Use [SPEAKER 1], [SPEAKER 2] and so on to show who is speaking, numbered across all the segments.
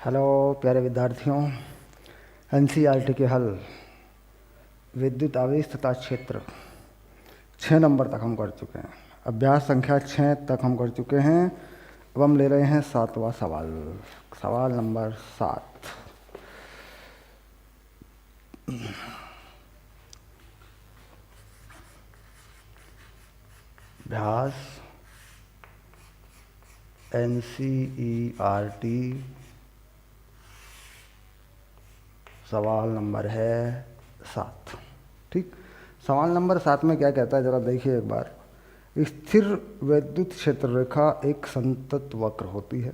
[SPEAKER 1] Hello प्यारे विद्यार्थियों, NCERT के हल विद्युत आवेश तथा क्षेत्र 6 नंबर तक हम कर चुके हैं। अभ्यास संख्या 6 तक हम कर चुके हैं। अब हम ले रहे हैं 7वां सवाल, सवाल नंबर 7। अभ्यास एनसीईआरटी सवाल नंबर है 7। ठीक, सवाल नंबर 7 में क्या कहता है जरा देखिए एक बार। स्थिर वैद्युत क्षेत्र रेखा एक संतत वक्र होती है,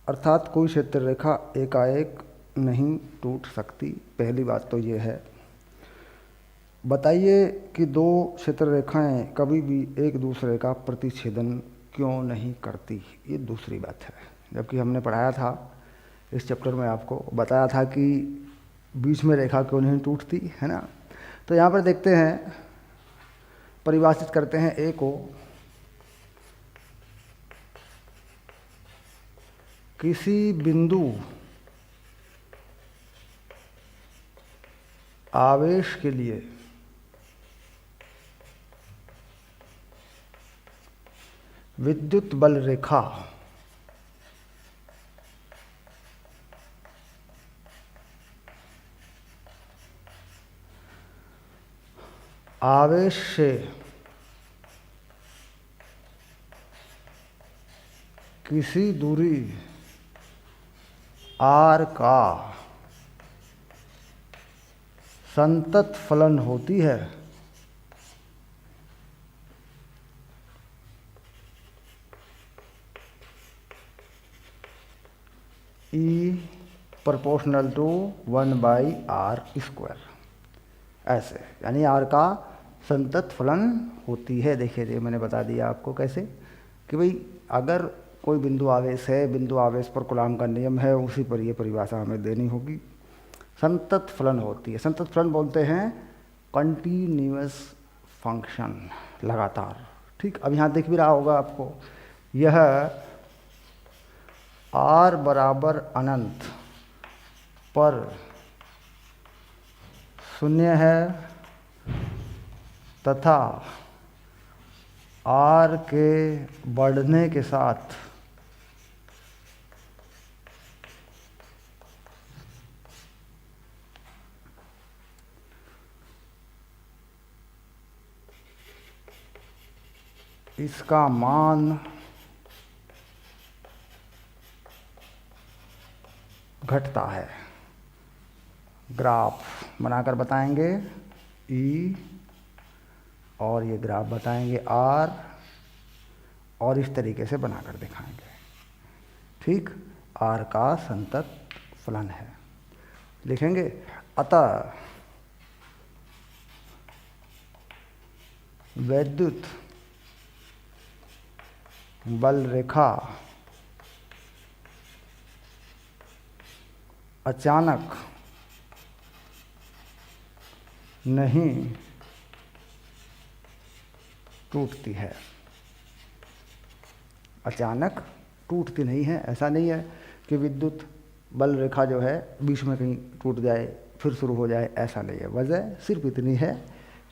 [SPEAKER 1] अर्थात कोई क्षेत्र रेखा एकाएक नहीं टूट सकती। पहली बात तो ये है। बताइए कि दो क्षेत्र रेखाएं कभी भी एक दूसरे का प्रतिच्छेदन क्यों नहीं करती। ये दूसरी बात है। जबकि हमने पढ़ाया था इस चैप्टर में, आपको बताया था कि बीच में रेखा क्यों नहीं टूटती, है ना। तो यहाँ पर देखते हैं, परिभाषित करते हैं ए को किसी बिंदु आवेश के लिए विद्युत बल रेखा आवेश से किसी दूरी r का संतत फलन होती है। E प्रोपोर्शनल टू 1/r², ऐसे, यानी r का संतत फलन होती है। देखिए मैंने बता दिया आपको कैसे कि भाई अगर कोई बिंदु आवेश है, बिंदु आवेश पर कूलॉम का नियम है, उसी पर ये परिभाषा हमें देनी होगी। संतत फलन होती है। संतत फलन बोलते हैं कंटिन्यूअस फंक्शन, लगातार। ठीक, अब यहाँ दिख भी रहा होगा आपको, यह r बराबर अनंत पर शून्य है तथा r के बढ़ने के साथ इसका मान घटता है। ग्राफ बनाकर बताएंगे E, और ये ग्राफ बताएंगे R, और इस तरीके से बनाकर दिखाएंगे। ठीक, R का संतत फलन है, लिखेंगे। अतः वैद्युत बल रेखा अचानक नहीं टूटती है। अचानक टूटती नहीं है। ऐसा नहीं है कि विद्युत बल रेखा जो है बीच में कहीं टूट जाए फिर शुरू हो जाए, ऐसा नहीं है। वजह सिर्फ इतनी है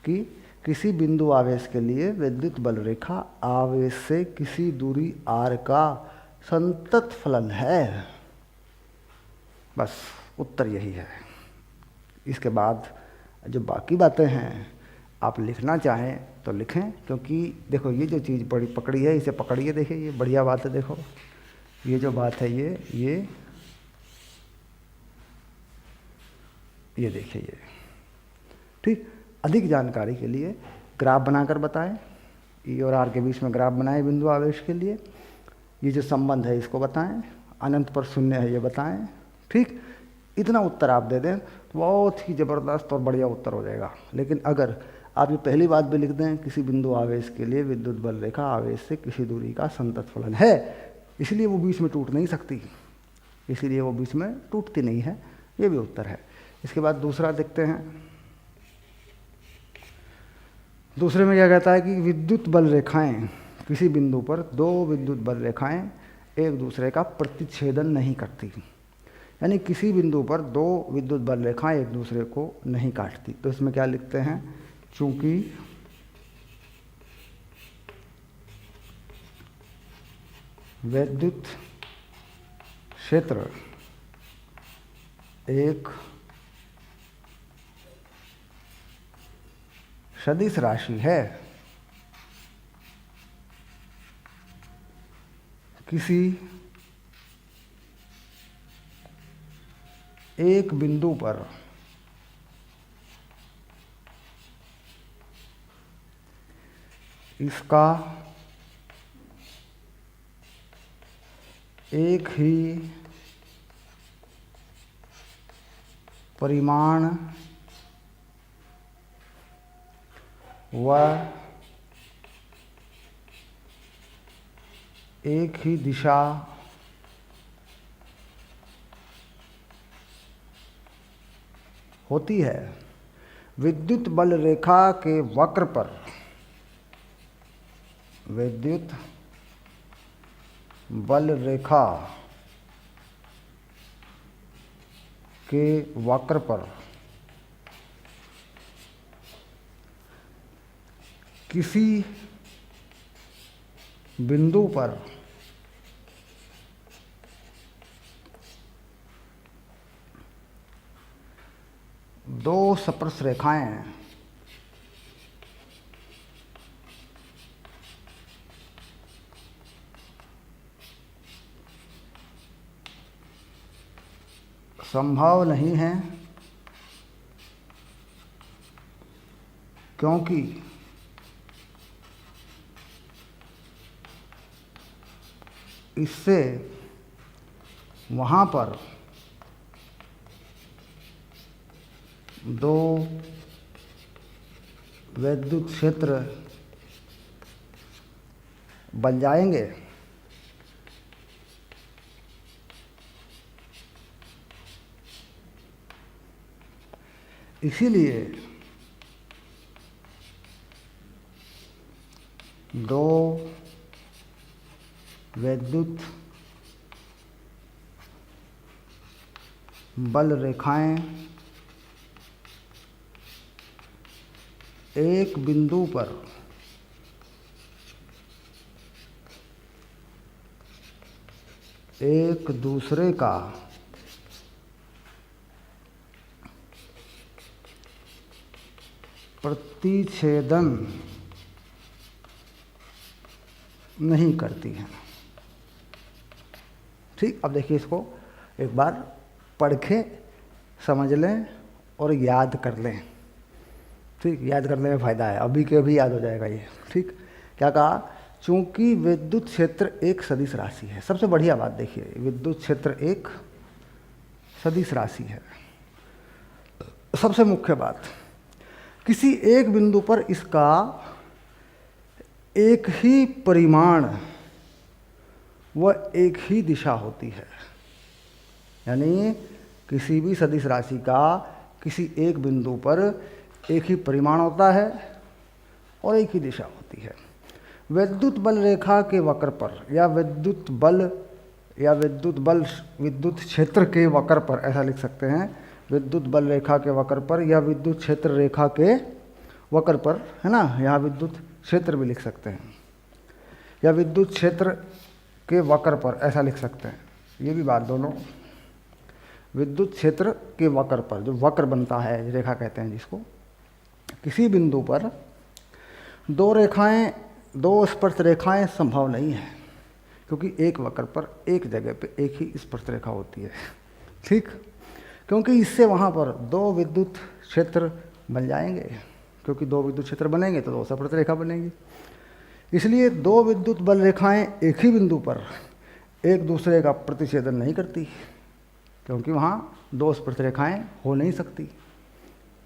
[SPEAKER 1] कि किसी बिंदु आवेश के लिए विद्युत बल रेखा आवेश से किसी दूरी r का संतत फलन है। बस उत्तर यही है। इसके बाद जो बाकी बातें हैं आप लिखना चाहें तो लिखें, क्योंकि देखो ये जो चीज़ बड़ी पकड़ी है, इसे पकड़िए। देखिए ये बढ़िया बात है। देखो ये जो बात है, ये देखिए ये। ठीक, अधिक जानकारी के लिए ग्राफ बनाकर बताएं। E और R के बीच में ग्राफ बनाएं बिंदु आवेश के लिए। ये जो संबंध है इसको बताएं। अनंत पर शून्य है ये बताएं। ठीक, इतना उत्तर आप दे दें तो बहुत ही ज़बरदस्त और बढ़िया उत्तर हो जाएगा। लेकिन अगर आप ये पहली बात भी लिख दें, किसी बिंदु आवेश के लिए विद्युत बल रेखा आवेश से किसी दूरी का संतत फलन है, इसलिए वो बीच में टूट नहीं सकती, इसीलिए वो बीच में टूटती नहीं है, ये भी उत्तर है। इसके बाद दूसरा देखते हैं। दूसरे में क्या कहता है कि विद्युत बल रेखाएं, किसी बिंदु पर दो विद्युत बल रेखाएं एक दूसरे का प्रतिच्छेदन नहीं करती। यानी किसी बिंदु पर दो विद्युत बल रेखाएं एक दूसरे को नहीं काटती। तो इसमें क्या लिखते हैं, चूंकि विद्युत क्षेत्र एक सदिश राशि है, किसी एक बिंदु पर इसका एक ही परिमाण व एक ही दिशा होती है। विद्युत बल रेखा के वक्र पर, विद्युत बल रेखा के वक्र पर किसी बिंदु पर दो स्पर्श रेखाएं संभव नहीं है, क्योंकि इससे वहाँ पर दो विद्युत क्षेत्र बन जाएंगे। इसीलिए दो विद्युत बल रेखाएं एक बिंदु पर एक दूसरे का प्रतिच्छेदन नहीं करती हैं। ठीक, अब देखिए इसको एक बार पढ़ के समझ लें और याद कर लें। ठीक, याद करने में फ़ायदा है, अभी के अभी याद हो जाएगा ये। ठीक, क्या कहा, चूंकि विद्युत क्षेत्र एक सदिश राशि है। सबसे बढ़िया बात देखिए, विद्युत क्षेत्र एक सदिश राशि है। सबसे मुख्य बात, किसी एक बिंदु पर इसका एक ही परिमाण व एक ही दिशा होती है। यानी किसी भी सदिश राशि का किसी एक बिंदु पर एक ही परिमाण होता है और एक ही दिशा होती है। विद्युत बल रेखा के वक्र पर या विद्युत विद्युत क्षेत्र के वक्र पर, ऐसा लिख सकते हैं, विद्युत बल रेखा के वक्र पर या विद्युत क्षेत्र रेखा के वक्र पर, है ना, यहाँ विद्युत क्षेत्र भी लिख सकते हैं, या विद्युत क्षेत्र के वक्र पर ऐसा लिख सकते हैं। ये भी बात, दोनों विद्युत क्षेत्र के वक्र पर, जो वक्र बनता है, रेखा कहते हैं जिसको, किसी बिंदु पर दो स्पर्श रेखाएं संभव नहीं है, क्योंकि एक वक्र पर एक जगह पे एक ही स्पर्श रेखा होती है। ठीक, क्योंकि इससे वहाँ पर दो विद्युत क्षेत्र बन जाएंगे, क्योंकि दो विद्युत क्षेत्र बनेंगे तो दो स्पर्श रेखा बनेगी। इसलिए दो विद्युत बल रेखाएं एक ही बिंदु पर एक दूसरे का प्रतिच्छेदन नहीं करती, क्योंकि वहाँ दो स्पर्श रेखाएं हो नहीं सकती।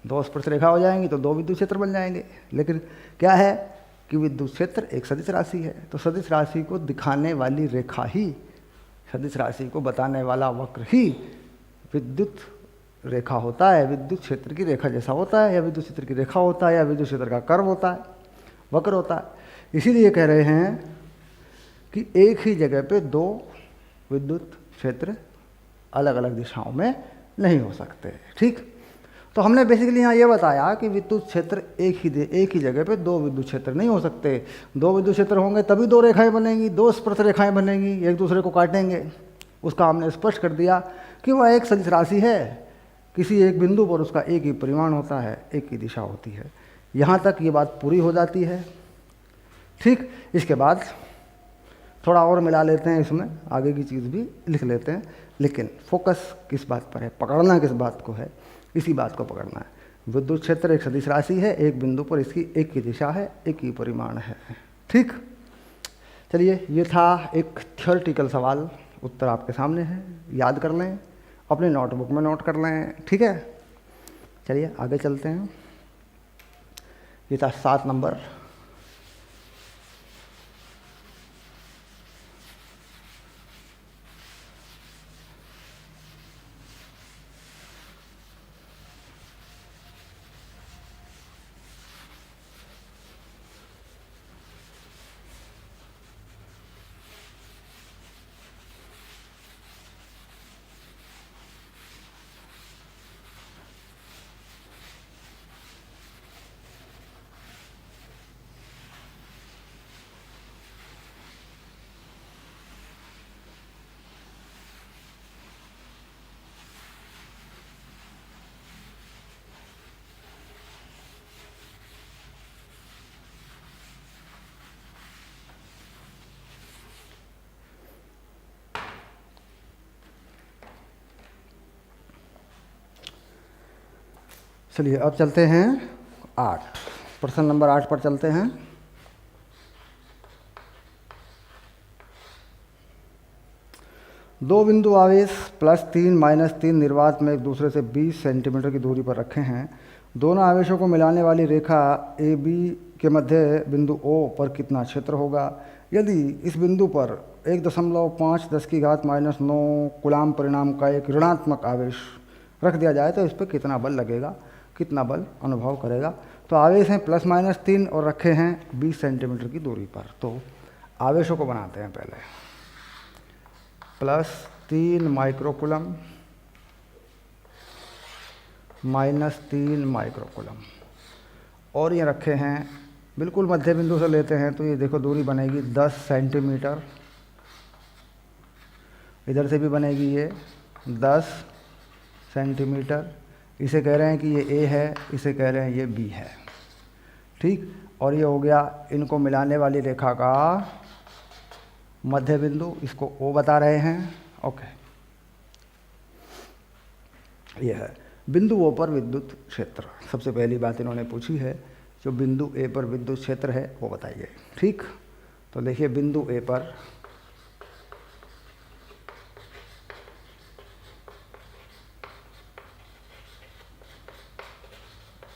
[SPEAKER 1] दो स्पर्श रेखा हो जाएंगी तो दो विद्युत क्षेत्र बन जाएंगे। लेकिन क्या है कि विद्युत क्षेत्र एक सदिश राशि है, तो सदिश राशि को दिखाने वाली रेखा ही, सदिश राशि को बताने वाला वक्र ही विद्युत रेखा होता है, विद्युत क्षेत्र की रेखा जैसा होता है, या विद्युत क्षेत्र की रेखा होता है, या विद्युत क्षेत्र का कर्व होता है, वक्र होता है। इसीलिए कह रहे हैं कि एक ही जगह पे दो विद्युत क्षेत्र अलग अलग दिशाओं में नहीं हो सकते। ठीक, तो हमने बेसिकली यहाँ ये बताया कि विद्युत क्षेत्र एक ही जगह पे दो विद्युत क्षेत्र नहीं हो सकते। दो विद्युत क्षेत्र होंगे तभी दो रेखाएं बनेंगी, दो स्पर्श रेखाएं बनेंगी, एक दूसरे को काटेंगे। उसका हमने स्पष्ट कर दिया कि वह एक सदिश राशि है, किसी एक बिंदु पर उसका एक ही परिमाण होता है, एक ही दिशा होती है। यहाँ तक ये बात पूरी हो जाती है। ठीक, इसके बाद थोड़ा और मिला लेते हैं, इसमें आगे की चीज़ भी लिख लेते हैं, लेकिन फोकस किस बात पर है, पकड़ना किस बात को है, इसी बात को पकड़ना है। विद्युत क्षेत्र एक सदिश राशि है, एक बिंदु पर इसकी एक ही दिशा है, एक ही परिमाण है। ठीक, चलिए ये था एक थ्योरेटिकल सवाल, उत्तर आपके सामने है, याद कर लें, अपने नोटबुक में नोट कर लें। ठीक है, चलिए आगे चलते हैं। ये था 7 नंबर। चलिए अब चलते हैं 8, प्रश्न नंबर 8 पर चलते हैं। दो बिंदु आवेश +3 -3 निर्वात में एक दूसरे से 20 सेंटीमीटर की दूरी पर रखे हैं। दोनों आवेशों को मिलाने वाली रेखा ए बी के मध्य बिंदु O पर कितना क्षेत्र होगा? यदि इस बिंदु पर 1.5 × 10⁻⁹ कूलाम परिणाम का एक ऋणात्मक आवेश रख दिया जाए तो इस पर कितना बल लगेगा, कितना बल अनुभव करेगा? तो आवेश हैं +-3 और रखे हैं 20 सेंटीमीटर की दूरी पर। तो आवेशों को बनाते हैं पहले। +3 माइक्रोकूलम -3 माइक्रोकूलम, और ये रखे हैं बिल्कुल मध्य बिंदु से लेते हैं तो ये देखो दूरी बनेगी 10 सेंटीमीटर। इधर से भी बनेगी ये 10 सेंटीमीटर। इसे कह रहे हैं कि ये ए है, इसे कह रहे हैं ये बी है। ठीक, और ये हो गया इनको मिलाने वाली रेखा का मध्य बिंदु, इसको ओ बता रहे हैं। ओके, ये है बिंदु ओ पर विद्युत क्षेत्र। सबसे पहली बात इन्होंने पूछी है, जो बिंदु ए पर विद्युत क्षेत्र है वो बताइए। ठीक, तो देखिए बिंदु ए पर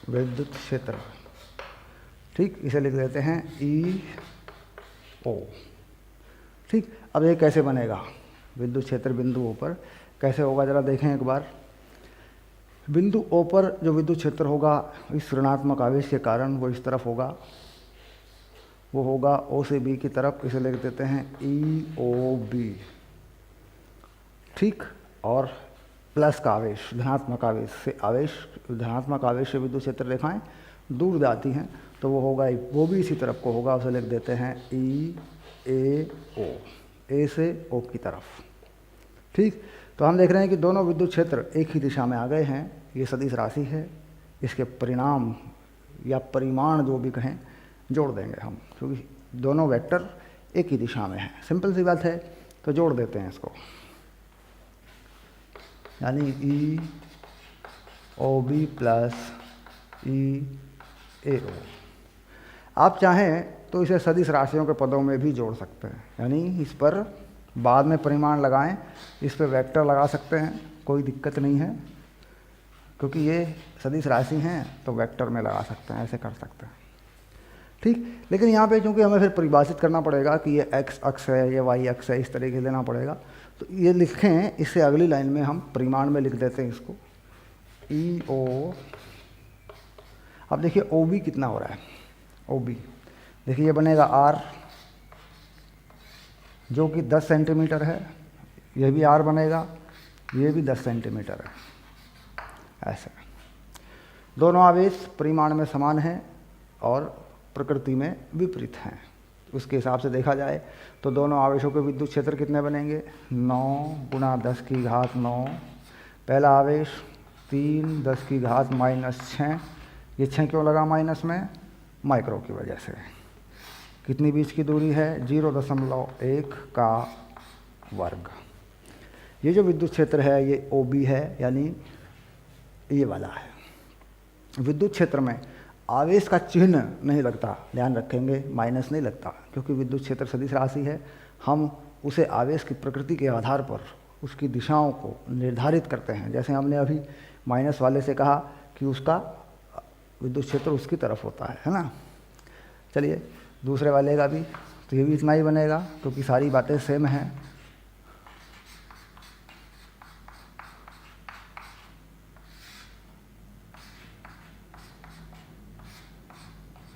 [SPEAKER 1] विद्युत क्षेत्र, ठीक, इसे लिख देते हैं ई ओ। ठीक, अब ये कैसे बनेगा विद्युत क्षेत्र बिंदु ओ पर, कैसे होगा ज़रा देखें एक बार। बिंदु ओ पर जो विद्युत क्षेत्र होगा इस ऋणात्मक आवेश के कारण वो इस तरफ होगा, वो होगा ओ से बी की तरफ, इसे लिख देते हैं ई ओ बी। ठीक, और प्लस का आवेश, धनात्मक आवेश से विद्युत क्षेत्र रेखाएं दूर जाती हैं तो वो होगा, वो भी इसी तरफ को होगा, उसे लिख देते हैं ई ए ओ, ए से ओ की तरफ। ठीक, तो हम देख रहे हैं कि दोनों विद्युत क्षेत्र एक ही दिशा में आ गए हैं। ये सदिश राशि है, इसके परिणाम या परिमाण जो भी कहें जोड़ देंगे हम, क्योंकि दोनों वेक्टर एक ही दिशा में हैं। सिंपल सी बात है, तो जोड़ देते हैं इसको, यानी ई ओ बी प्लस ई ए ओ। आप चाहें तो इसे सदिश राशियों के पदों में भी जोड़ सकते हैं, यानी इस पर बाद में परिमाण लगाएं, इस पर वेक्टर लगा सकते हैं, कोई दिक्कत नहीं है, क्योंकि ये सदिश राशि हैं तो वेक्टर में लगा सकते हैं, ऐसे कर सकते हैं। ठीक, लेकिन यहाँ पे चूँकि हमें फिर परिभाषित करना पड़ेगा कि ये एक्स अक्ष है, ये वाई अक्ष है, इस तरीके से लेना पड़ेगा, तो ये लिखें, इससे अगली लाइन में हम परिमाण में लिख देते हैं इसको ई ओ। अब देखिए ओ बी कितना हो रहा है, ओ बी देखिए ये बनेगा आर, जो कि 10 सेंटीमीटर है, यह भी आर बनेगा ये भी 10 सेंटीमीटर है। ऐसा दोनों आवेश परिमाण में समान हैं और प्रकृति में विपरीत हैं। उसके हिसाब से देखा जाए तो दोनों आवेशों के विद्युत क्षेत्र कितने बनेंगे? 9 × 10⁻9। पहला आवेश 3 10⁻⁻6। ये 6 क्यों लगा माइनस में? माइक्रो की वजह से। कितनी बीच की दूरी है? 0.1 का वर्ग। ये जो विद्युत क्षेत्र है ये OB है, यानी ये वाला है। विद्युत क्षेत्र में आवेश का चिन्ह नहीं लगता, ध्यान रखेंगे, माइनस नहीं लगता, क्योंकि विद्युत क्षेत्र सदिश राशि है। हम उसे आवेश की प्रकृति के आधार पर उसकी दिशाओं को निर्धारित करते हैं। जैसे हमने अभी माइनस वाले से कहा कि उसका विद्युत क्षेत्र उसकी तरफ होता है ना। चलिए दूसरे वाले का भी, तो ये भी इतना ही बनेगा, क्योंकि सारी बातें सेम हैं।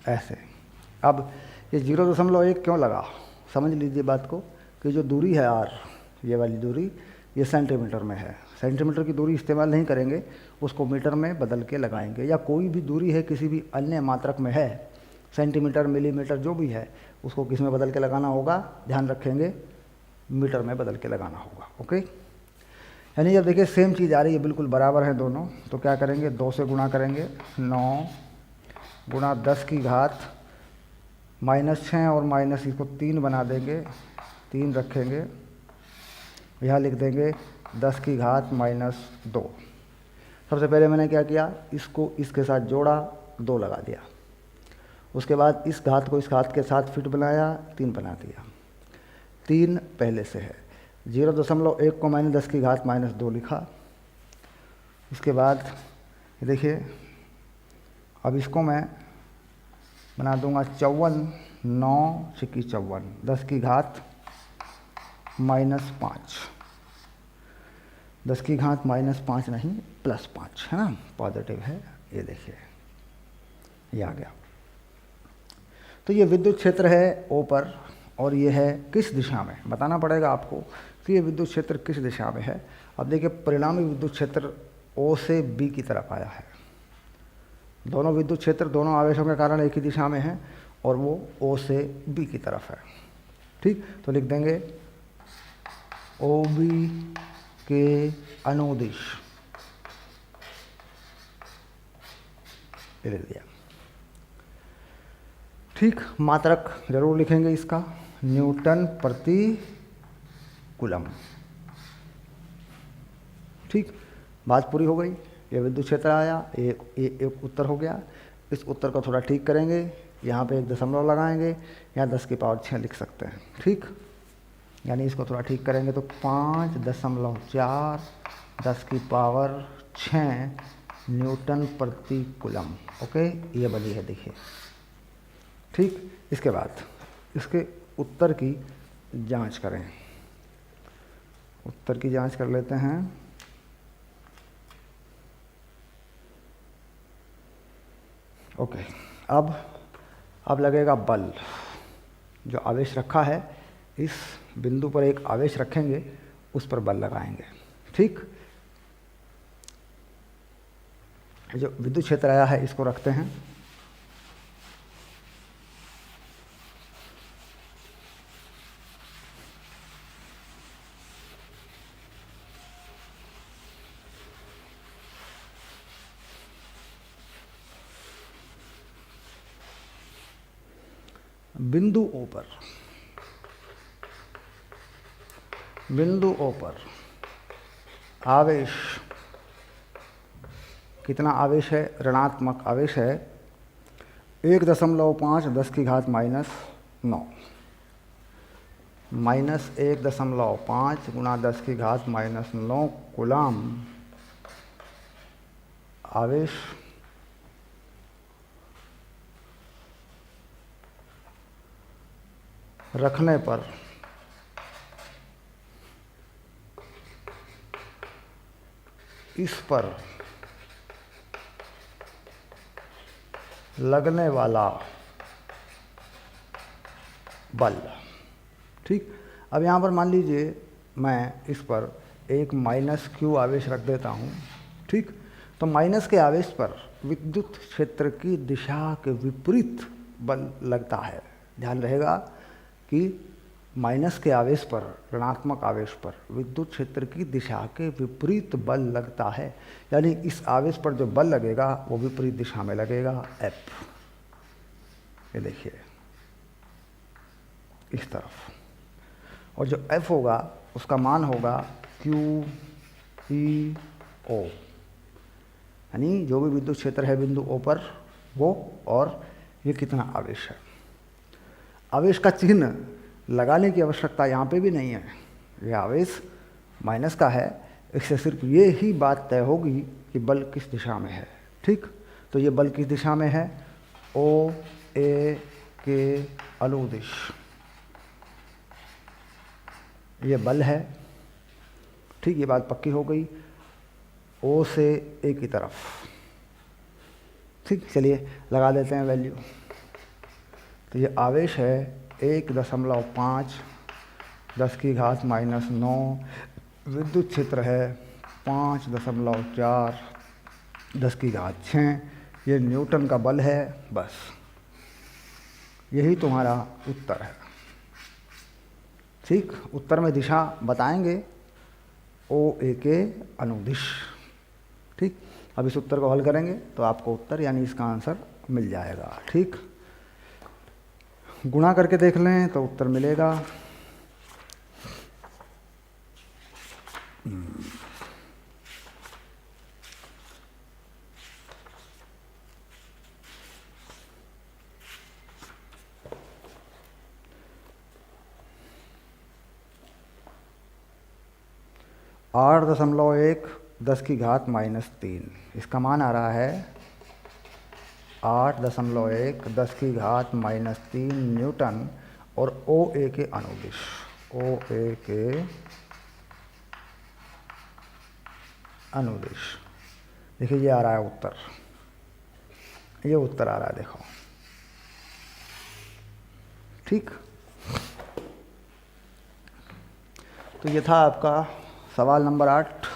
[SPEAKER 1] ऐसे। अब ये 0.1 क्यों लगा? समझ लीजिए बात को कि जो दूरी है r, ये वाली दूरी, ये सेंटीमीटर में है। सेंटीमीटर की दूरी इस्तेमाल नहीं करेंगे, उसको मीटर में बदल के लगाएंगे। या कोई भी दूरी है किसी भी अन्य मात्रक में है, सेंटीमीटर, मिलीमीटर, जो भी है, उसको किस में बदल के लगाना होगा? ध्यान रखेंगे, मीटर में बदल के लगाना होगा। ओके, यानी जब देखिए सेम चीज़ आ रही है, बिल्कुल बराबर है दोनों, तो क्या करेंगे? 2 से गुणा करेंगे। 9 × 10⁻⁻6 और माइनस इसको 3 बना देंगे, 3 रखेंगे, यहाँ लिख देंगे 10⁻⁻2। सबसे पहले मैंने क्या किया? इसको इसके साथ जोड़ा, 2 लगा दिया। उसके बाद इस घात को इस घात के साथ फिट बनाया, 3 बना दिया। 3 पहले से है। 0.1 को मैंने 10⁻⁻2 लिखा। इसके बाद देखिए, अब इसको मैं बना दूंगा 54, 9 × 54, 10⁻⁻5, 10⁻⁻5 नहीं, +5 है ना, पॉजिटिव है। ये देखिए, ये आ गया। तो ये विद्युत क्षेत्र है O पर, और ये है किस दिशा में? बताना पड़ेगा आपको कि ये विद्युत क्षेत्र किस दिशा में है। अब देखिए, परिणामी विद्युत क्षेत्र O से B की तरफ आया है। दोनों विद्युत क्षेत्र दोनों आवेशों के कारण एक ही दिशा में है, और वो O से B की तरफ है। ठीक, तो लिख देंगे OB के अनुदिश, ये लिख दिया। ठीक, मात्रक जरूर लिखेंगे इसका, न्यूटन प्रति कूलम। ठीक, बात पूरी हो गई। ये विद्युत क्षेत्र आया, एक उत्तर हो गया। इस उत्तर को थोड़ा ठीक करेंगे, यहाँ पे 1 दशमलव लगाएंगे, यहाँ 10⁻6 लिख सकते हैं। ठीक, यानी इसको थोड़ा ठीक करेंगे तो 5.4 10⁻6 न्यूटन प्रति कूलम। ओके, ये बनी है, देखिए। ठीक, इसके बाद इसके उत्तर की जांच करें। उत्तर की जांच कर लेते हैं। ओके, अब लगेगा बल। जो आवेश रखा है, इस बिंदु पर एक आवेश रखेंगे, उस पर बल लगाएंगे। ठीक, जो विद्युत क्षेत्र आया है इसको रखते हैं। बिंदु O पर आवेश, कितना आवेश है? ऋणात्मक आवेश है 1.5 10⁻⁻9 -1.5 × 10⁻⁹ कूलम आवेश रखने पर इस पर लगने वाला बल। ठीक, अब यहाँ पर मान लीजिए मैं इस पर एक माइनस Q आवेश रख देता हूँ, ठीक। तो माइनस के आवेश पर विद्युत क्षेत्र की दिशा के विपरीत बल लगता है। ध्यान रहेगा कि माइनस के आवेश पर, ऋणात्मक आवेश पर विद्युत क्षेत्र की दिशा के विपरीत बल लगता है, यानी इस आवेश पर जो बल लगेगा वो विपरीत दिशा में लगेगा, F। ये देखिए इस तरफ, और जो F होगा उसका मान होगा QEO, यानी जो भी विद्युत क्षेत्र है बिंदु O पर वो, और ये कितना आवेश है। आवेश का चिन्ह लगाने की आवश्यकता यहाँ पे भी नहीं है, ये आवेश माइनस का है, इससे सिर्फ ये ही बात तय होगी कि बल किस दिशा में है, ठीक। तो ये बल किस दिशा में है, OA के अनुदिश ये बल है, ठीक। ये बात पक्की हो गई, O से A की तरफ, ठीक। चलिए लगा देते हैं वैल्यू। तो ये आवेश है 1.5 10⁻⁻⁹, विद्युत क्षेत्र है 5.4 10⁻⁶, ये न्यूटन का बल है। बस यही तुम्हारा उत्तर है, ठीक। उत्तर में दिशा बताएंगे OA के अनुदिश, ठीक। अब इस उत्तर को हल करेंगे तो आपको उत्तर यानी इसका आंसर मिल जाएगा, ठीक। गुणा करके देख लें तो उत्तर मिलेगा। आठ 8.1 10⁻⁻3, इसका मान आ रहा है 8.1 10⁻⁻3 न्यूटन, और OA के अनुदिश, OA के अनुदिश, देखिए ये आ रहा है उत्तर, ये उत्तर आ रहा है, देखो, ठीक। तो ये था आपका सवाल नंबर 8।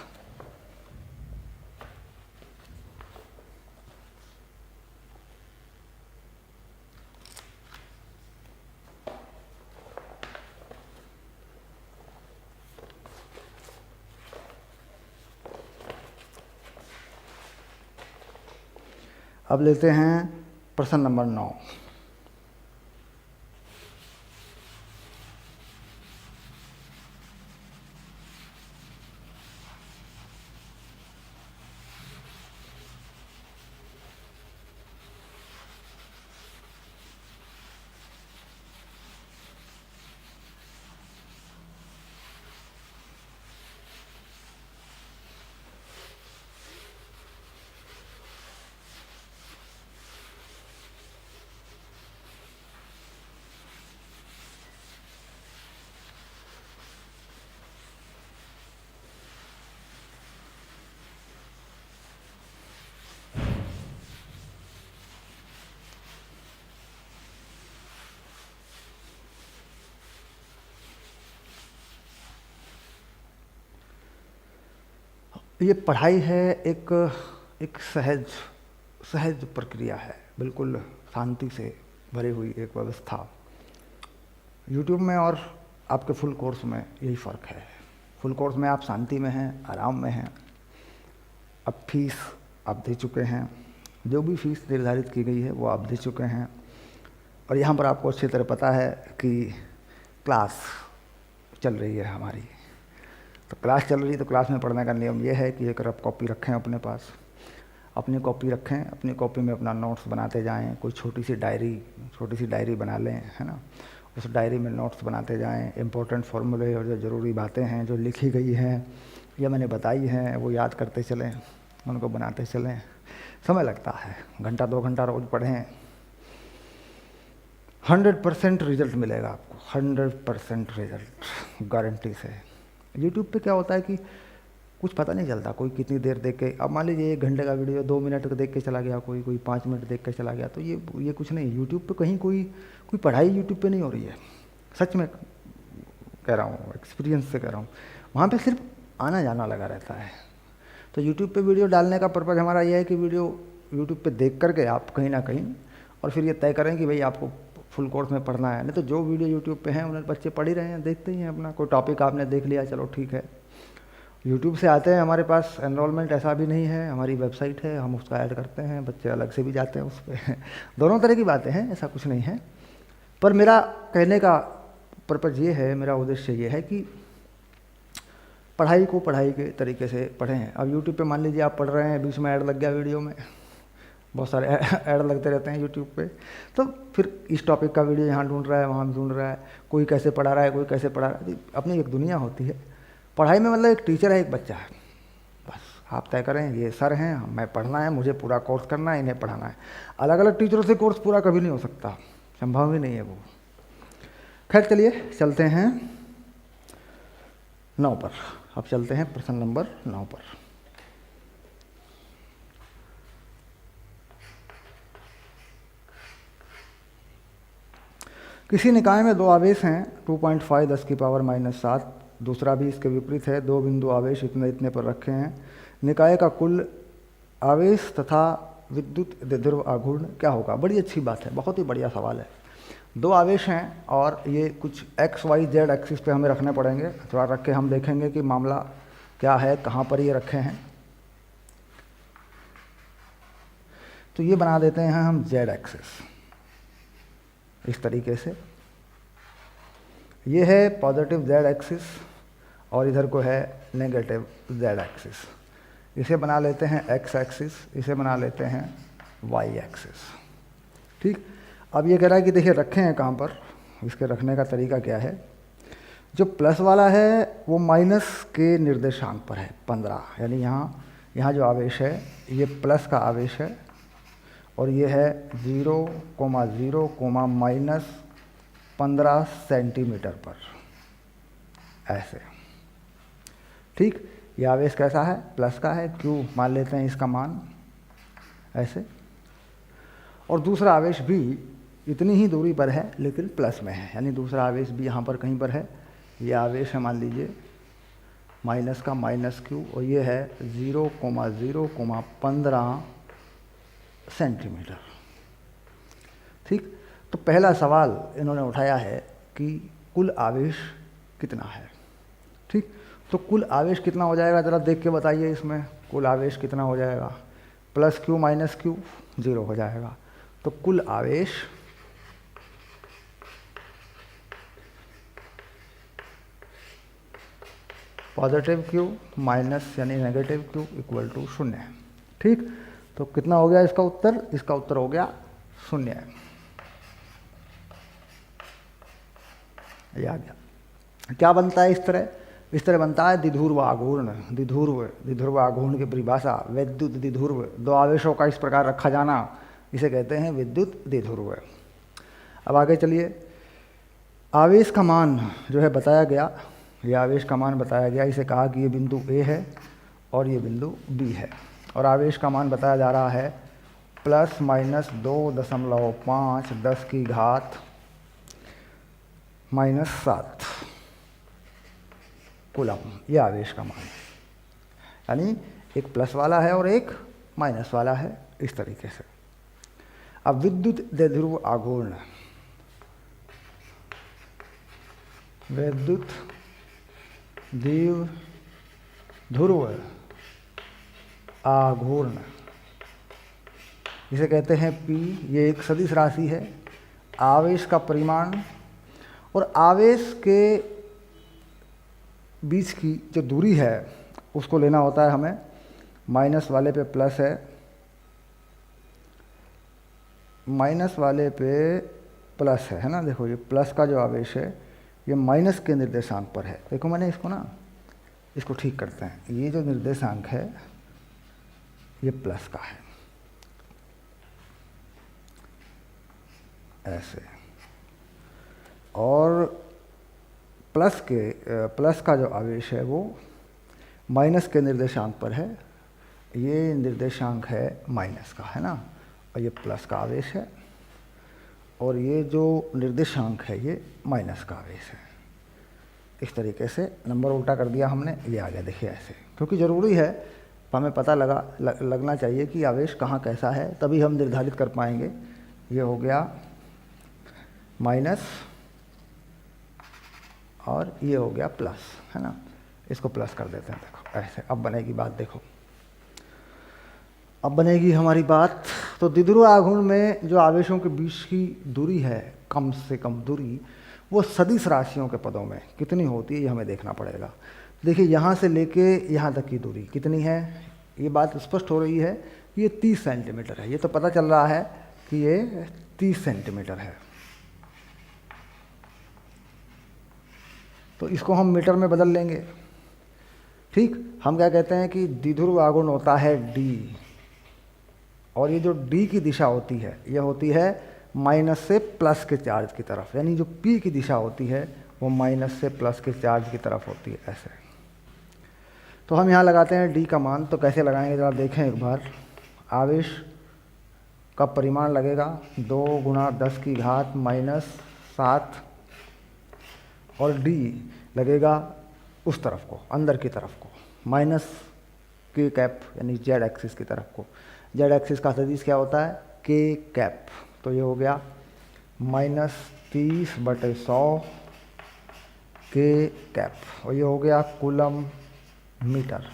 [SPEAKER 1] अब लेते हैं प्रश्न नंबर 9। ये पढ़ाई है एक सहज प्रक्रिया है, बिल्कुल शांति से भरी हुई एक व्यवस्था। यूट्यूब में और आपके फुल कोर्स में यही फ़र्क है। फुल कोर्स में आप शांति में हैं, आराम में हैं। अब फीस आप दे चुके हैं, जो भी फीस निर्धारित की गई है वो आप दे चुके हैं, और यहाँ पर आपको अच्छी तरह पता है कि क्लास चल रही है हमारी। तो क्लास चल रही है तो क्लास में पढ़ने का नियम ये है कि एक रफ कॉपी रखें अपने पास, अपनी कॉपी रखें, अपनी कॉपी में अपना नोट्स बनाते जाएं। कोई छोटी सी डायरी बना लें, है ना, उस डायरी में नोट्स बनाते जाएं। इम्पोर्टेंट फार्मूले और जो ज़रूरी बातें हैं जो लिखी गई हैं या मैंने बताई हैं वो याद करते चलें, उनको बनाते चलें। समय लगता है, घंटा 2 घंटा रोज़ पढ़ें, 100% रिजल्ट मिलेगा आपको, 100% रिजल्ट गारंटी से। यूट्यूब पे क्या होता है कि कुछ पता नहीं चलता, कोई कितनी देर देख के, अब मान लीजिए 1 घंटे का वीडियो 2 मिनट देख के चला गया, कोई 5 मिनट देख के चला गया, तो ये कुछ नहीं। यूट्यूब पे कहीं कोई पढ़ाई यूट्यूब पे नहीं हो रही है, सच में कह रहा हूँ, एक्सपीरियंस से कह रहा हूँ। वहाँ पे सिर्फ आना जाना लगा रहता है। तो यूट्यूब पे वीडियो डालने का पर्पज़ हमारा यह है कि वीडियो यूट्यूब पे देख करके आप कहीं ना कहीं और फिर ये तय करें कि भाई आपको फुल कोर्स में पढ़ना है। नहीं तो जो वीडियो यूट्यूब पे हैं उन्हें बच्चे पढ़ ही रहे हैं, देखते ही हैं अपना, कोई टॉपिक आपने देख लिया चलो ठीक है। यूट्यूब से आते हैं, हमारे पास एनरोलमेंट ऐसा भी नहीं है, हमारी वेबसाइट है, हम उसका ऐड करते हैं, बच्चे अलग से भी जाते हैं उस पर दोनों तरह की बातें हैं, ऐसा कुछ नहीं है। पर मेरा कहने का पर्पज़ ये है, मेरा उद्देश्य ये है कि पढ़ाई को पढ़ाई के तरीके से पढ़ें। अब यूट्यूब पे मान लीजिए आप पढ़ रहे हैं, बीच में ऐड लग गया वीडियो में, बहुत सारे ऐड लगते रहते हैं यूट्यूब पे, तो फिर इस टॉपिक का वीडियो यहाँ ढूंढ रहा है, वहाँ ढूंढ रहा है, कोई कैसे पढ़ा रहा है, कोई कैसे पढ़ा रहा है। अपनी एक दुनिया होती है पढ़ाई में, मतलब एक टीचर है, एक बच्चा है, बस आप तय करें ये सर हैं, मैं पढ़ना है, मुझे पूरा कोर्स करना है, इन्हें पढ़ाना है। अलग अलग टीचरों से कोर्स पूरा कभी नहीं हो सकता, संभव ही नहीं है वो। खैर चलिए चलते हैं 9 पर। अब चलते हैं प्रश्न नंबर 9 पर। किसी निकाय में 2 आवेश हैं 2.5 10 की पावर -7, दूसरा भी इसके विपरीत है, 2 बिंदु आवेश इतने इतने पर रखे हैं। निकाय का कुल आवेश तथा विद्युत द्विध्रुव आघूर्ण क्या होगा? बड़ी अच्छी बात है, बहुत ही बढ़िया सवाल है। 2 आवेश हैं और ये कुछ x y z एक्सिस पे हमें रखने पड़ेंगे। थोड़ा रख के हम देखेंगे कि मामला क्या है, कहाँ पर ये रखे हैं। तो ये बना देते हैं हम z एक्सिस इस तरीके से। ये है पॉजिटिव z एक्सिस और इधर को है नेगेटिव z एक्सिस। इसे बना लेते हैं x एक्सिस, इसे बना लेते हैं y एक्सिस। ठीक, अब ये कह रहा है कि देखिए रखे हैं कहाँ पर, इसके रखने का तरीका क्या है। जो प्लस वाला है वो माइनस के निर्देशांक पर है 15, यानी यहाँ जो आवेश है ये प्लस का आवेश है और ये है 0,0, -15 सेंटीमीटर पर, ऐसे। ठीक, ये आवेश कैसा है? प्लस का है, Q मान लेते हैं इसका मान ऐसे। और दूसरा आवेश भी इतनी ही दूरी पर है लेकिन प्लस में है, यानी दूसरा आवेश भी यहाँ पर कहीं पर है। ये आवेश है मान लीजिए माइनस का -Q और ये है 0,0,15 सेंटीमीटर। ठीक, तो पहला सवाल इन्होंने उठाया है कि कुल आवेश कितना है। ठीक, तो कुल आवेश कितना हो जाएगा ज़रा देख के बताइए, इसमें कुल आवेश कितना हो जाएगा? +Q -Q 0 हो जाएगा। तो कुल आवेश पॉजिटिव Q माइनस यानी नेगेटिव Q = 0। ठीक, तो कितना हो गया इसका उत्तर? इसका उत्तर हो गया 0। ये आ गया। क्या बनता है इस तरह बनता है द्विध्रुव आघूर्ण। द्विध्रुव आघूर्ण की परिभाषा विद्युत द्विध्रुव, 2 आवेशों का इस प्रकार रखा जाना, इसे कहते हैं विद्युत द्विध्रुव। अब आगे चलिए, आवेश का मान जो है बताया गया, ये आवेश का मान बताया गया। इसे कहा कि ये बिंदु A है और ये बिंदु B है और आवेश का मान बताया जा रहा है ±2.5 10 की घात -7 कूलम। ये आवेश का मान है, यानी एक प्लस वाला है और एक माइनस वाला है, इस तरीके से। अब विद्युत द्विध्रुव आघूर्ण, विद्युत द्विध्रुव आघूर्ण, इसे कहते हैं P। ये एक सदिश राशि है। आवेश का परिमाण और आवेश के बीच की जो दूरी है उसको लेना होता है हमें। माइनस वाले पे प्लस है, माइनस वाले पे प्लस है ना। देखो ये प्लस का जो आवेश है ये माइनस के निर्देशांक पर है। देखो मैंने इसको ठीक करते हैं। ये जो निर्देशांक है ये प्लस का है, ऐसे। और प्लस का जो आवेश है वो माइनस के निर्देशांक पर है। ये निर्देशांक है माइनस का, है ना, और ये प्लस का आवेश है और ये जो निर्देशांक है ये माइनस का आवेश है। इस तरीके से नंबर उल्टा कर दिया हमने, ये आ गया देखिए ऐसे, क्योंकि ज़रूरी है हमें पता लगना चाहिए कि आवेश कहाँ कैसा है, तभी हम निर्धारित कर पाएंगे। ये हो गया माइनस और ये हो गया प्लस, है ना। इसको प्लस कर देते हैं, देखो ऐसे। अब बनेगी बात, देखो अब बनेगी हमारी बात। तो द्विध्रुव आघूर्ण में जो आवेशों के बीच की दूरी है, कम से कम दूरी, वो सदिश राशियों के पदों में कितनी होती है ये हमें देखना पड़ेगा। देखिए यहाँ से लेके यहाँ तक की दूरी कितनी है, ये बात स्पष्ट हो रही है कि ये 30 सेंटीमीटर है। ये तो पता चल रहा है कि ये 30 सेंटीमीटर है। तो इसको हम मीटर में बदल लेंगे, ठीक। हम क्या कहते हैं कि द्विध्रुव आघूर्ण होता है डी, और ये जो डी की दिशा होती है ये होती है माइनस से प्लस के चार्ज की तरफ, यानी जो पी की दिशा होती है वो माइनस से प्लस के चार्ज की तरफ होती है, ऐसे। तो हम यहाँ लगाते हैं डी का मान। तो कैसे लगाएंगे जरा देखें एक बार। आवेश का परिमाण लगेगा 2 × 10⁻⁻7 और डी लगेगा उस तरफ को, अंदर की तरफ को, माइनस के कैप यानी जेड एक्सिस की तरफ को। जेड एक्सिस का सदिश क्या होता है, के कैप। तो ये हो गया -30/100 के कैप, और ये हो गया कूलम मीटर।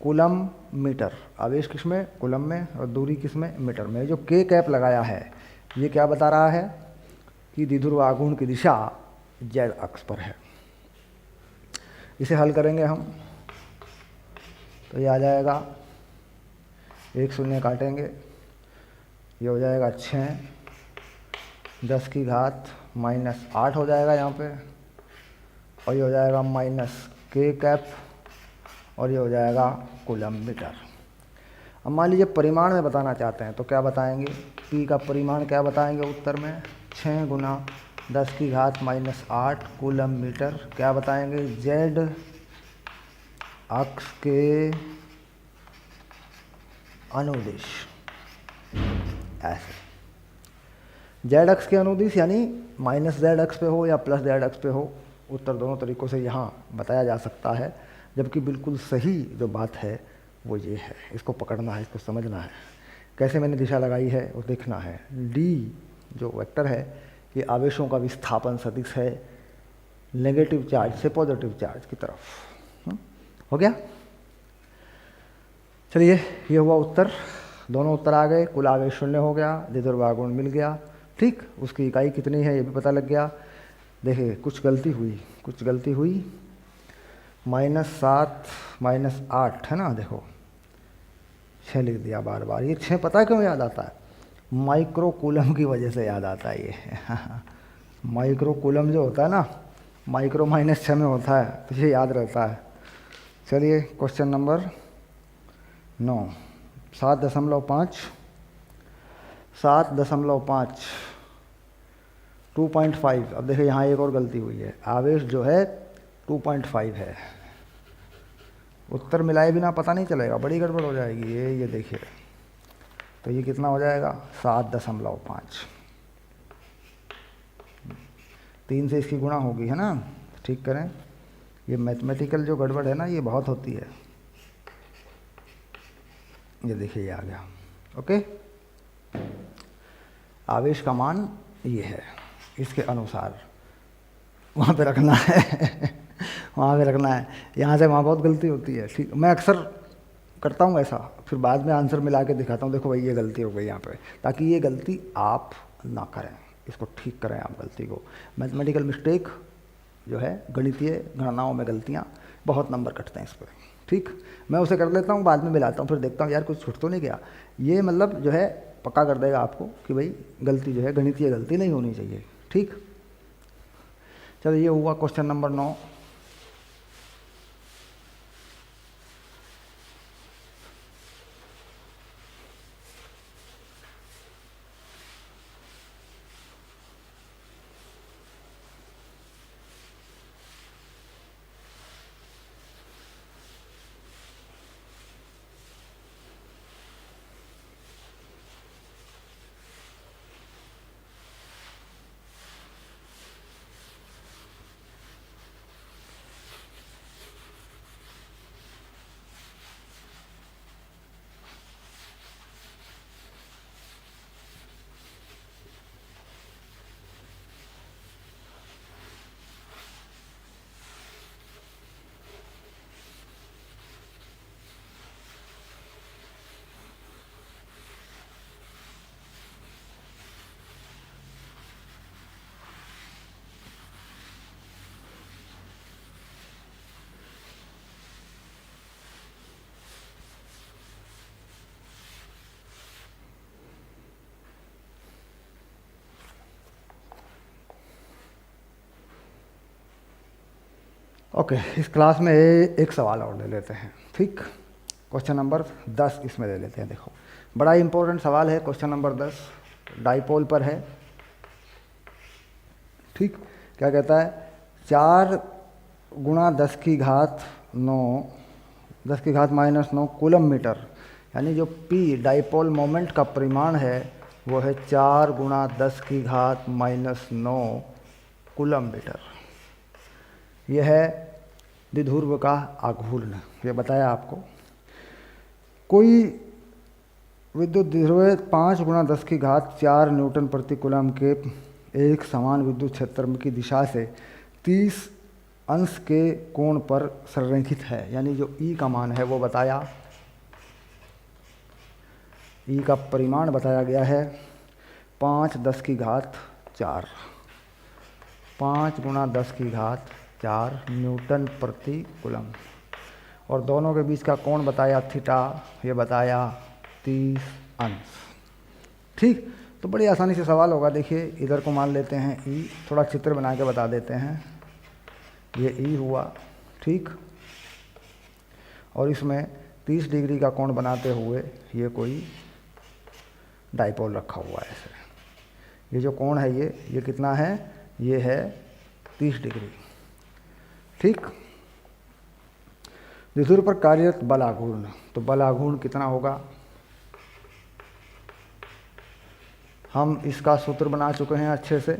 [SPEAKER 1] कूलम मीटर, आवेश किस में, कूलम में, और दूरी किस में, मीटर में। जो के कैप लगाया है ये क्या बता रहा है कि द्विध्रुव आघूर्ण की दिशा जेड अक्ष पर है। इसे हल करेंगे हम तो ये आ जाएगा, 1 शून्य काटेंगे, ये हो जाएगा 6 10⁻⁻8 हो जाएगा यहाँ पे, और ये हो जाएगा माइनस के कैप, और ये हो जाएगा कूलम मीटर। अब मान लीजिए परिमाण में बताना चाहते हैं तो क्या बताएंगे, पी का परिमाण क्या बताएंगे उत्तर में, 6 × 10⁻⁸ कूलम मीटर। क्या बताएंगे, जेड अक्ष के अनुदिश, ऐसे। जेड अक्ष के अनुदिश यानी माइनस जेड अक्ष पे हो या प्लस जेड अक्ष पे हो, उत्तर दोनों तरीक़ों से यहाँ बताया जा सकता है। जबकि बिल्कुल सही जो बात है वो ये है, इसको पकड़ना है, इसको समझना है। कैसे मैंने दिशा लगाई है वो देखना है। डी जो वेक्टर है ये आवेशों का विस्थापन सदिश है नेगेटिव चार्ज से पॉजिटिव चार्ज की तरफ। हो गया, चलिए ये हुआ उत्तर। दोनों उत्तर आ गए, कुल आवेश 0 हो गया, द्विध्रुव आघूर्ण मिल गया, ठीक। उसकी इकाई कितनी है ये भी पता लग गया। देखिए कुछ गलती हुई, -7 -8 है ना, देखो 6 लिख दिया बार बार। ये 6 पता है क्यों याद आता है, माइक्रो कूलम की वजह से याद आता है ये माइक्रो कूलम जो होता है ना, माइक्रो -6 में होता है, तो ये याद रहता है। चलिए क्वेश्चन नंबर 9, 7.5 2.5। अब देखिए यहाँ एक और गलती हुई है, आवेश जो है 2.5 है, उत्तर मिलाए बिना पता नहीं चलेगा, बड़ी गड़बड़ हो जाएगी ये देखिए। तो ये कितना हो जाएगा, 7.5। 3 से इसकी गुणा होगी, है ना, ठीक करें। ये मैथमेटिकल जो गड़बड़ है ना ये बहुत होती है। ये देखिए ये आ गया, ओके। आवेश का मान ये है, इसके अनुसार वहाँ पे रखना है वहाँ पे रखना है। यहाँ से वहाँ बहुत गलती होती है, ठीक। मैं अक्सर करता हूँ ऐसा, फिर बाद में आंसर मिला के दिखाता हूँ, देखो भाई ये गलती हो गई यहाँ पे, ताकि ये गलती आप ना करें, इसको ठीक करें आप गलती को। मैथमेटिकल मिस्टेक जो है, गणितीय गणनाओं में गलतियाँ, बहुत नंबर कटते हैं इस पर, ठीक। मैं उसे कर लेता हूँ, बाद में मिलाता हूँ, फिर देखता हूँ यार कुछ छूट तो नहीं गया। ये मतलब जो है पक्का कर देगा आपको कि भाई गलती जो है, गणितीय गलती नहीं होनी चाहिए, ठीक। चलो ये हुआ क्वेश्चन नंबर 9। ओके, इस क्लास में एक सवाल और ले लेते हैं। ठीक, क्वेश्चन नंबर 10 इसमें ले लेते हैं। देखो, बड़ा इंपॉर्टेंट सवाल है, क्वेश्चन नंबर 10 डाइपोल पर है। ठीक, क्या कहता है, 4 गुणा 10 की घात 9, 10 की घात -9 कूलम मीटर, यानी जो P डाइपोल मोमेंट का परिमाण है वो है 4 गुणा 10 की घात -9 कूलम मीटर। यह है द्विध्रुव का आघूर्ण, ये बताया आपको। कोई विद्युत द्विध्रुव 5 गुणा 10 की घात 4 न्यूटन प्रति कूलम के एक समान विद्युत क्षेत्र की दिशा से 30 अंश के कोण पर संरेखित है, यानी जो E का मान है वो बताया, E का परिमाण बताया गया है 5 10 की घात 4, 5 गुणा 10 की घात 4 न्यूटन प्रति कूलम, और दोनों के बीच का कोण बताया थीटा, ये बताया 30 अंश। ठीक, तो बड़ी आसानी से सवाल होगा। देखिए, इधर को मान लेते हैं E, थोड़ा चित्र बना के बता देते हैं। ये E हुआ, ठीक, और इसमें 30 डिग्री का कोण बनाते हुए ये कोई डाइपोल रखा हुआ है ऐसे। ये जो कोण है ये कितना है, ये है 30 डिग्री। ठीक, द्विध्रुव पर कार्यरत बल आघूर्ण, तो बल आघूर्ण कितना होगा, हम इसका सूत्र बना चुके हैं अच्छे से,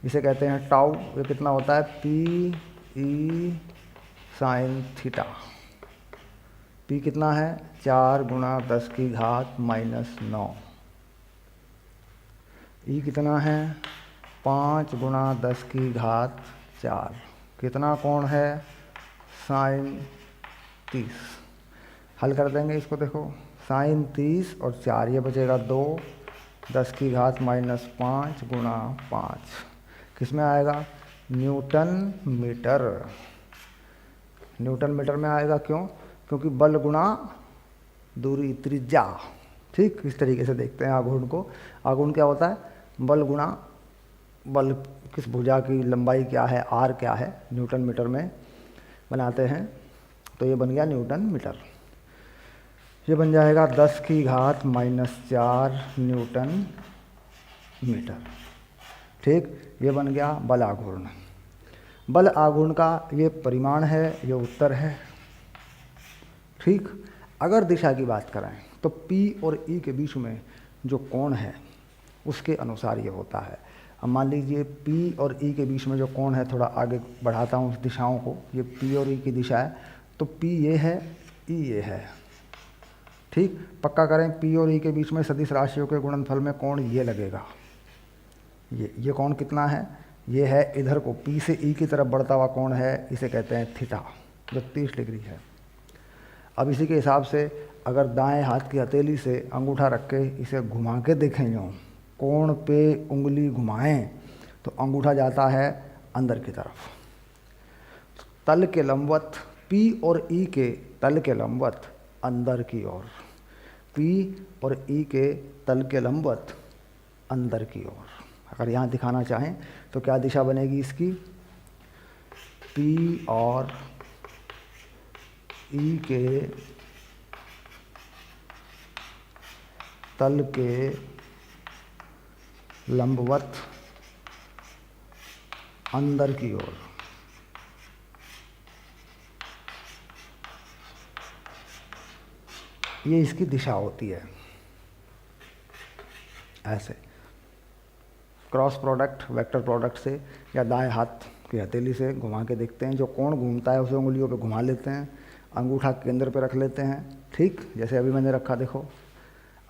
[SPEAKER 1] इसे कहते हैं टाउ। ये कितना होता है, PE साइन थीटा। P कितना है, 4 गुणा 10 की घात -9। E कितना है, 5 गुणा 10 की घात 4। कितना कोण है, साइन 30। हल कर देंगे इसको, देखो, साइन 30 और 4, ये बचेगा 2, 10 की घात -5 गुणा 5, किस में आएगा, न्यूटन मीटर। न्यूटन मीटर में आएगा, क्यों, क्योंकि बल गुणा दूरी त्रिज्या। ठीक, इस तरीके से देखते हैं आघूर्ण को। आघूर्ण क्या होता है, बल गुणा बल, किस भुजा की लंबाई क्या है, R क्या है, न्यूटन मीटर में बनाते हैं, तो ये बन गया न्यूटन मीटर। ये बन जाएगा 10 की घात -4 न्यूटन मीटर। ठीक, ये बन गया बल आघूर्ण। बल आघूर्ण का ये परिमाण है, ये उत्तर है। ठीक, अगर दिशा की बात करें तो P और E के बीच में जो कोण है उसके अनुसार ये होता है। अब मान लीजिए P और E के बीच में जो कोण है, थोड़ा आगे बढ़ाता हूँ उस दिशाओं को, ये P और E की दिशा है, तो P ये है, E ये है। ठीक, पक्का करें, P और E के बीच में सदिश राशियों के गुणनफल में कोण ये लगेगा। ये कोण कितना है, ये है इधर को P से E की तरफ बढ़ता हुआ कोण है, इसे कहते हैं थीटा, जो 30 डिग्री है। अब इसी के हिसाब से अगर दाएं हाथ की हथेली से अंगूठा रख के इसे घुमा के देखें, यूँ कोण पे उंगली घुमाएं तो अंगूठा जाता है अंदर की तरफ। तल के लंबवत, P और E के तल के लंबवत अंदर की ओर, P और E के तल के लंबवत अंदर की ओर। अगर यहाँ दिखाना चाहें तो क्या दिशा बनेगी इसकी, P और E के तल के लंबवत अंदर की ओर। ये इसकी दिशा होती है। ऐसे क्रॉस प्रोडक्ट, वेक्टर प्रोडक्ट से या दाएं हाथ की हथेली से घुमा के देखते हैं, जो कोण घूमता है उसे उंगलियों पे घुमा लेते हैं, अंगूठा केंद्र पे रख लेते हैं। ठीक, जैसे अभी मैंने रखा, देखो,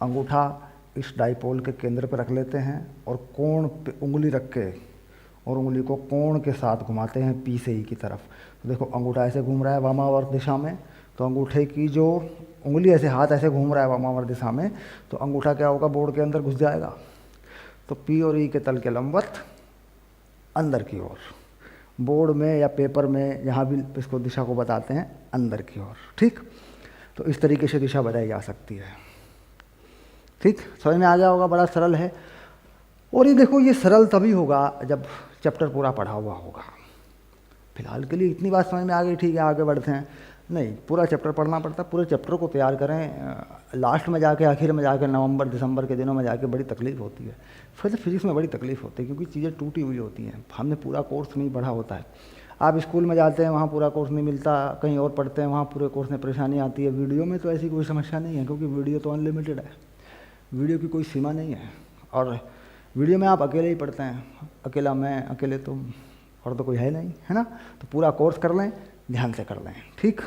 [SPEAKER 1] अंगूठा इस डाइपोल के केंद्र पे रख लेते हैं और कोण पे उंगली रख के और उंगली को कोण के साथ घुमाते हैं P से E की तरफ। तो देखो, अंगूठा ऐसे घूम रहा है वामावर्त दिशा में, तो अंगूठे की जो उंगली ऐसे, हाथ ऐसे घूम रहा है वामावर्त दिशा में, तो अंगूठा क्या होगा, बोर्ड के अंदर घुस जाएगा। तो P और E के तल के लंबवत अंदर की ओर, बोर्ड में या पेपर में जहाँ भी इसको दिशा को बताते हैं, अंदर की ओर। ठीक, तो इस तरीके से दिशा बताई जा सकती है। ठीक, समझ में आ गया होगा, बड़ा सरल है। और ये देखो, ये सरल तभी होगा जब चैप्टर पूरा पढ़ा हुआ होगा। फिलहाल के लिए इतनी बात समझ में आ गई, ठीक है आगे बढ़ते हैं। नहीं, पूरा चैप्टर पढ़ना पड़ता, पूरे चैप्टर को तैयार करें। लास्ट में जाके, आखिर में जाकर, नवंबर दिसंबर के दिनों में जाके बड़ी तकलीफ होती है। फिर फिजिक्स में बड़ी तकलीफ होती है क्योंकि चीज़ें टूटी हुई होती हैं, हमने पूरा कोर्स नहीं पढ़ा होता है। आप स्कूल में जाते हैं, वहाँ पूरा कोर्स नहीं मिलता, कहीं और पढ़ते हैं, वहाँ पूरे कोर्स में परेशानी आती है। वीडियो में तो ऐसी कोई समस्या नहीं है क्योंकि वीडियो तो अनलिमिटेड है, वीडियो की कोई सीमा नहीं है। और वीडियो में आप अकेले ही पढ़ते हैं, अकेला मैं, अकेले तुम, और तो कोई है नहीं, है ना। तो पूरा कोर्स कर लें, ध्यान से कर लें, ठीक।